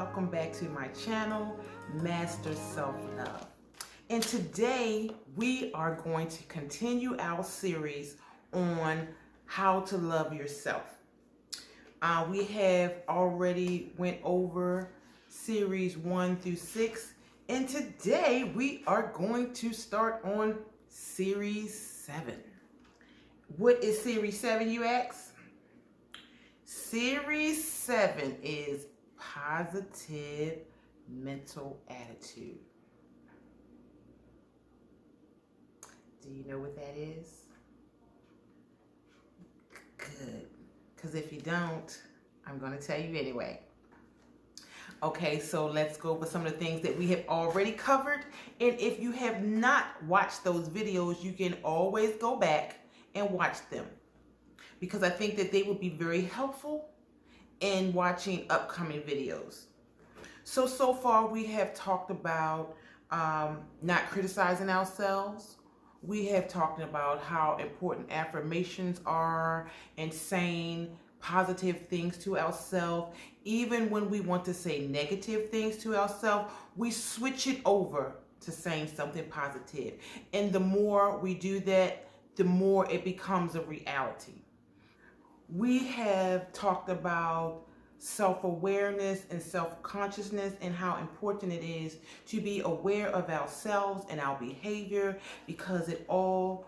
welcome back to my channel, Master Self-Love. And today we are going to continue our series on how to love yourself. We have already went over series 1 through 6, and today we are going to start on series 7. What is series 7, you ask? Series 7 is positive mental attitude. Do you know what that is? Good. Because if you don't, I'm going to tell you anyway. Okay, so let's go over some of the things that we have already covered. And if you have not watched those videos, you can always go back and watch them, because I think that they will be very helpful in watching upcoming videos. So far we have talked about not criticizing ourselves. We have talked about how important affirmations are and saying positive things to ourselves. Even when we want to say negative things to ourselves, we switch it over to saying something positive. And the more we do that, the more it becomes a reality. We have talked about self-awareness and self-consciousness and how important it is to be aware of ourselves and our behavior, because it all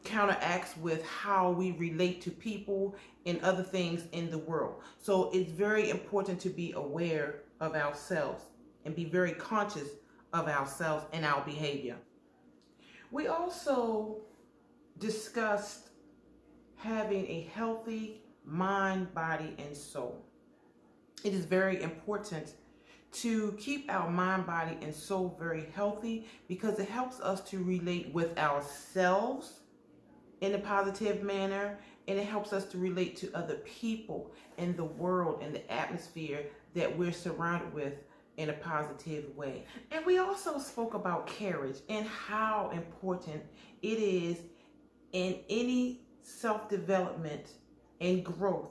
counteracts with how we relate to people and other things in the world. So it's very important to be aware of ourselves and be very conscious of ourselves and our behavior. We also discussed having a healthy mind, body, and soul. It is very important to keep our mind, body, and soul very healthy, because it helps us to relate with ourselves in a positive manner, and it helps us to relate to other people in the world and the atmosphere that we're surrounded with in a positive way. And we also spoke about courage and how important it is in any self-development and growth.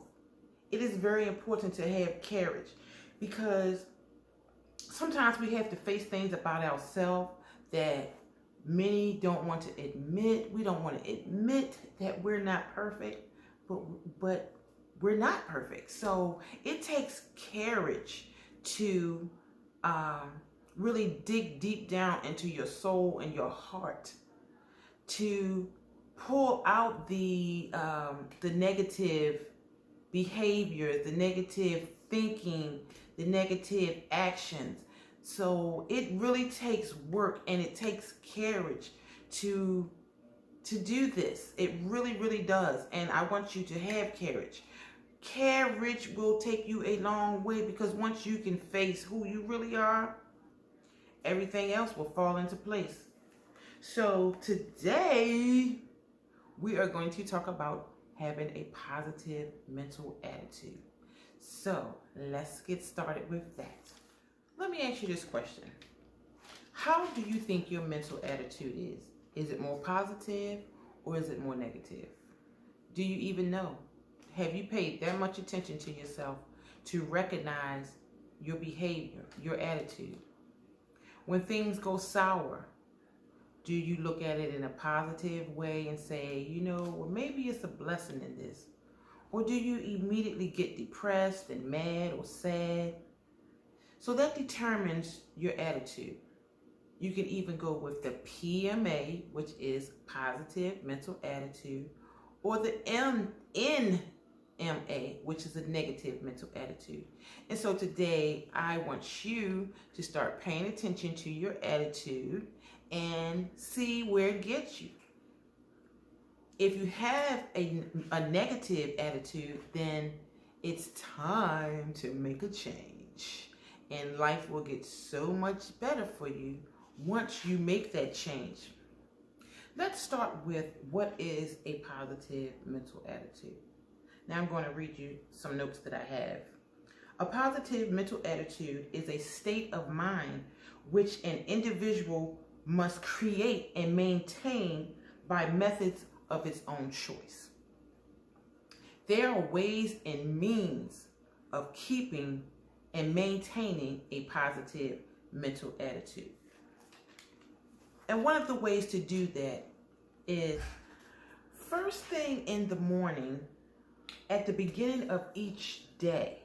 It is very important to have courage, because sometimes we have to face things about ourselves that many don't want to admit. We don't want to admit that we're not perfect, but we're not perfect. So it takes courage to really dig deep down into your soul and your heart to pull out the negative behavior, the negative thinking, the negative actions. So it really takes work and it takes courage to do this. It really, really does. And I want you to have courage. Courage will take you a long way, because once you can face who you really are, everything else will fall into place. So today we are going to talk about having a positive mental attitude. So let's get started with that. Let me ask you this question. How do you think your mental attitude is? Is it more positive or is it more negative? Do you even know? Have you paid that much attention to yourself to recognize your behavior, your attitude? When things go sour, do you look at it in a positive way and say, you know, well, maybe it's a blessing in this? Or do you immediately get depressed and mad or sad? So that determines your attitude. You can even go with the PMA, which is positive mental attitude, or the NMA, which is a negative mental attitude. And so today I want you to start paying attention to your attitude and see where it gets you. If you have a negative attitude, then it's time to make a change. And life will get so much better for you once you make that change. Let's start with what is a positive mental attitude. Now I'm going to read you some notes that I have. A positive mental attitude is a state of mind which an individual must create and maintain by methods of its own choice. There are ways and means of keeping and maintaining a positive mental attitude. And one of the ways to do that is first thing in the morning, at the beginning of each day,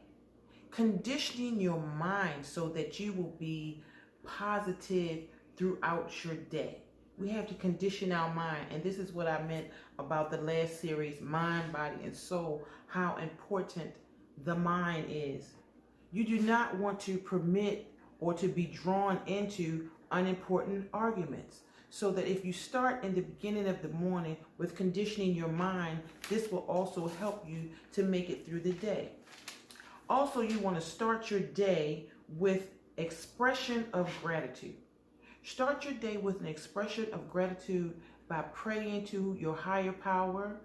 conditioning your mind so that you will be positive throughout your day. We have to condition our mind, and this is what I meant about the last series, Mind, Body, and Soul, how important the mind is. You do not want to permit or to be drawn into unimportant arguments. So that if you start in the beginning of the morning with conditioning your mind, this will also help you to make it through the day. Also, you want to start your day with expression of gratitude. Start your day with an expression of gratitude by praying to your higher power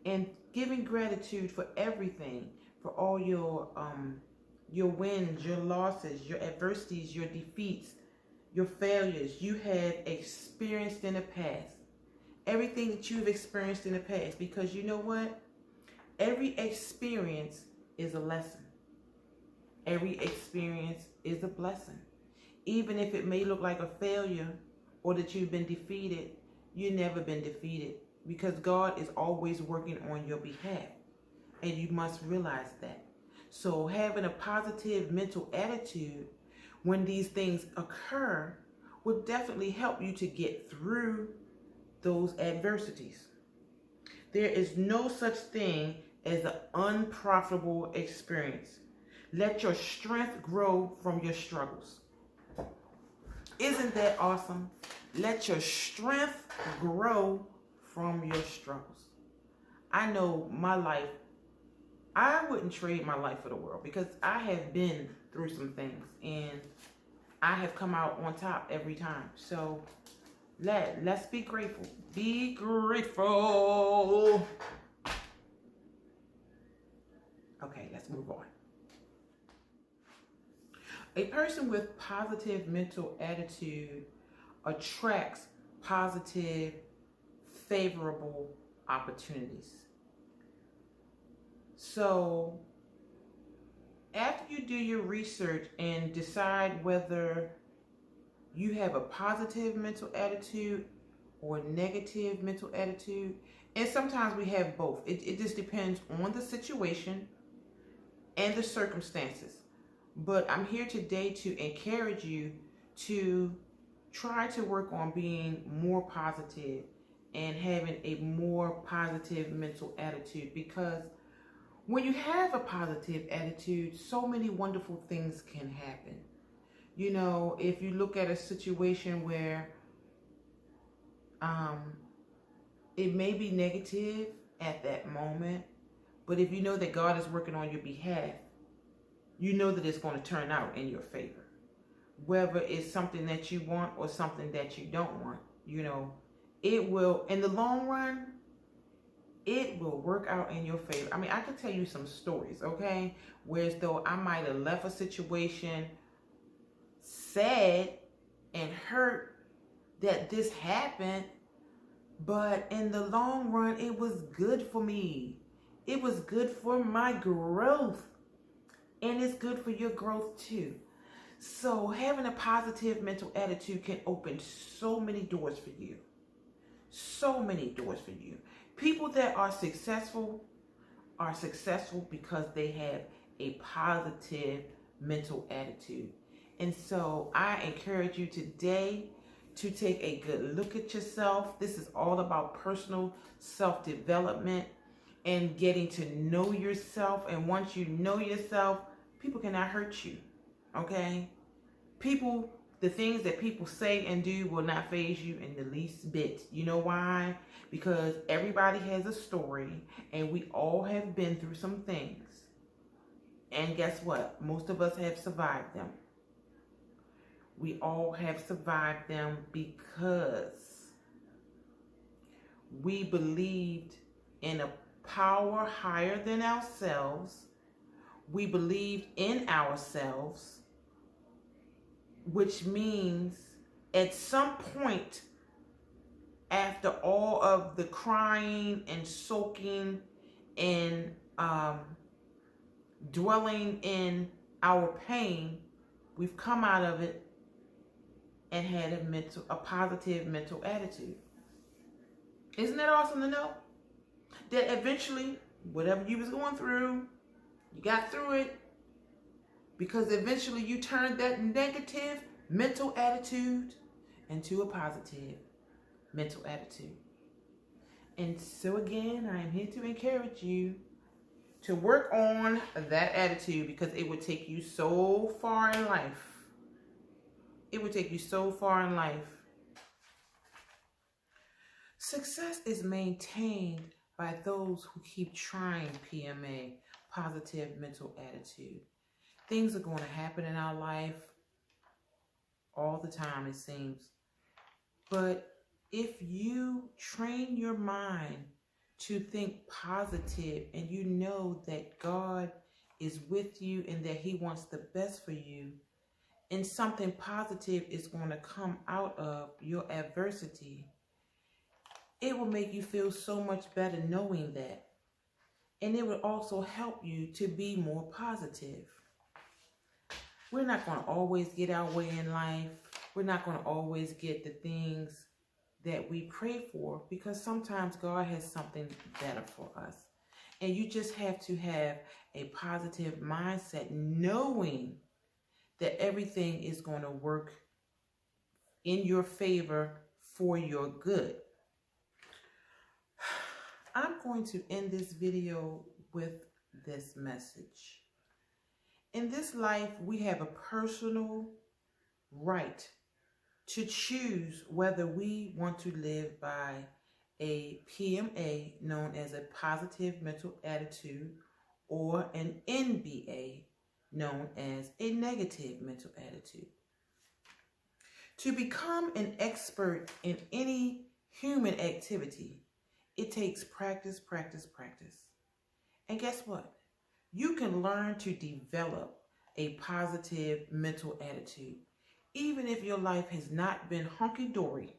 and giving gratitude for everything, for all your wins, your losses, your adversities, your defeats, your failures you have experienced in the past. Everything that you've experienced in the past, because you know what? Every experience is a lesson. Every experience is a blessing. Even if it may look like a failure or that you've been defeated, you've never been defeated, because God is always working on your behalf. And you must realize that. So having a positive mental attitude when these things occur will definitely help you to get through those adversities. There is no such thing as an unprofitable experience. Let your strength grow from your struggles. Isn't that awesome? Let your strength grow from your struggles. I know my life, I wouldn't trade my life for the world, because I have been through some things and I have come out on top every time. So let's be grateful. Be grateful. Okay, let's move on. A person with positive mental attitude attracts positive, favorable opportunities. So after you do your research and decide whether you have a positive mental attitude or negative mental attitude, and sometimes we have both. It just depends on the situation and the circumstances. But I'm here today to encourage you to try to work on being more positive and having a more positive mental attitude, because when you have a positive attitude, so many wonderful things can happen. You know, if you look at a situation where it may be negative at that moment, but if you know that God is working on your behalf, you know that it's going to turn out in your favor. Whether it's something that you want or something that you don't want, you know, it will, in the long run, it will work out in your favor. I mean, I can tell you some stories, okay? Whereas though I might have left a situation sad and hurt that this happened, but in the long run, it was good for me. It was good for my growth. And it's good for your growth too. So having a positive mental attitude can open so many doors for you. So many doors for you. People that are successful because they have a positive mental attitude. And so I encourage you today to take a good look at yourself. This is all about personal self-development and getting to know yourself. And once you know yourself, people cannot hurt you, okay? People, the things that people say and do will not faze you in the least bit. You know why? Because everybody has a story, and we all have been through some things. And guess what? Most of us have survived them. We all have survived them because we believed in a power higher than ourselves. We believed in ourselves, which means at some point, after all of the crying and soaking and dwelling in our pain, we've come out of it and had a positive mental attitude. Isn't that awesome to know? That eventually, whatever you was going through, you got through it because eventually you turned that negative mental attitude into a positive mental attitude. And so again, I am here to encourage you to work on that attitude because it would take you so far in life. It would take you so far in life. Success is maintained by those who keep trying PMA, positive mental attitude. Things are going to happen in our life all the time, it seems. But if you train your mind to think positive and you know that God is with you and that He wants the best for you, and something positive is going to come out of your adversity, it will make you feel so much better knowing that. And it will also help you to be more positive. We're not going to always get our way in life. We're not going to always get the things that we pray for because sometimes God has something better for us. And you just have to have a positive mindset knowing that everything is going to work in your favor for your good. I'm going to end this video with this message. In this life, we have a personal right to choose whether we want to live by a PMA, known as a positive mental attitude, or an NBA, known as a negative mental attitude. To become an expert in any human activity, it takes practice, practice, practice. And guess what? You can learn to develop a positive mental attitude, even if your life has not been hunky-dory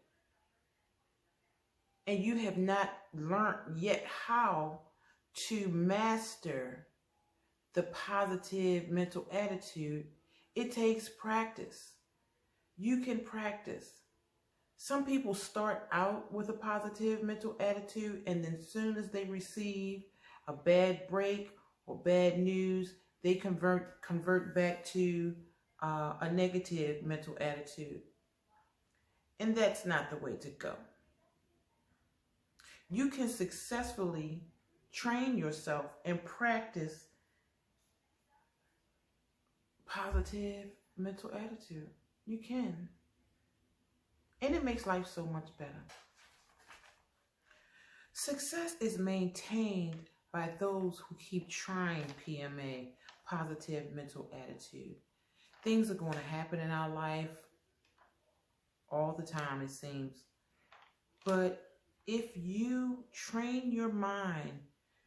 and you have not learned yet how to master the positive mental attitude. It takes practice. You can practice. Some people start out with a positive mental attitude, and then as soon as they receive a bad break or bad news, they convert back to a negative mental attitude. And that's not the way to go. You can successfully train yourself and practice positive mental attitude. You can. And it makes life so much better. Success is maintained by those who keep trying PMA, positive mental attitude. Things are going to happen in our life all the time, it seems. But if you train your mind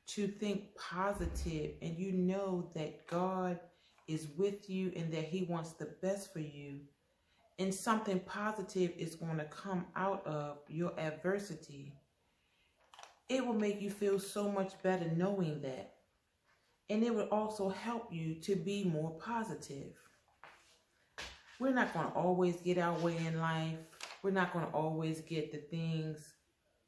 to think positive and you know that God is with you and that He wants the best for you, and something positive is going to come out of your adversity, it will make you feel so much better knowing that. And it will also help you to be more positive. We're not going to always get our way in life. We're not going to always get the things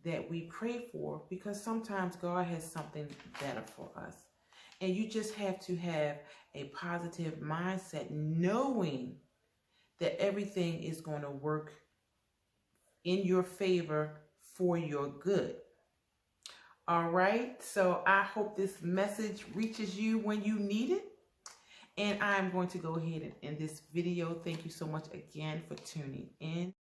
that we pray for because sometimes God has something better for us. And you just have to have a positive mindset knowing that everything is going to work in your favor for your good. All right, so I hope this message reaches you when you need it. And I'm going to go ahead and end this video. Thank you so much again for tuning in.